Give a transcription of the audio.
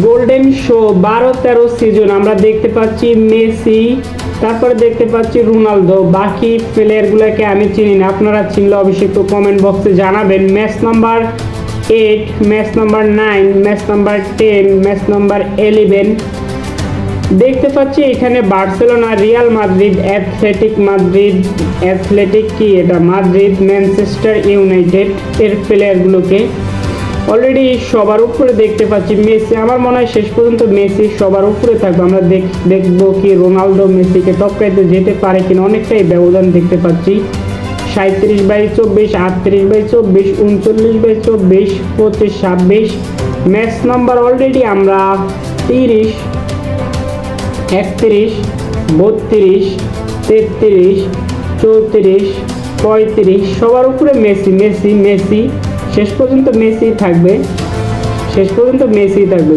Golden show 12-13 season আমরা দেখতে পাচ্ছি মেসি, তারপরে দেখতে পাচ্ছি রোনালদো। বাকি প্লেয়ারগুলোকে আমি চিনি না, আপনারা চিনলে অবশ্যই একটু কমেন্ট বক্সে জানাবেন। Match number 8, match number 9, match number 10, match number 11 দেখতে পাচ্ছি এখানে বার্সেলোনা, রিয়াল মাদ্রিদ, অ্যাথলেটিক কি এটা মাদ্রিদ, ম্যানচেস্টার ইউনাইটেড এর প্লেয়ারগুলোকে অলরেডি সবার উপরে দেখতে পাচ্ছি। মেসি আমার মনে হয় শেষ পর্যন্ত মেসি সবার উপরে থাকবে। আমরা দেখবো কি রোনালদো মেসিকে টপকাইতে যেতে পারে কিনা। অনেকটাই ব্যবধান দেখতে পাচ্ছি, 37/24, 38/24, 39/24, 25-26। ম্যাচ নাম্বার অলরেডি আমরা 30, 31, 32, 33, 34, 35 সবার উপরে মেসি মেসি মেসি শেষ পর্যন্ত মেসি থাকবে, শেষ পর্যন্ত মেসি থাকবে।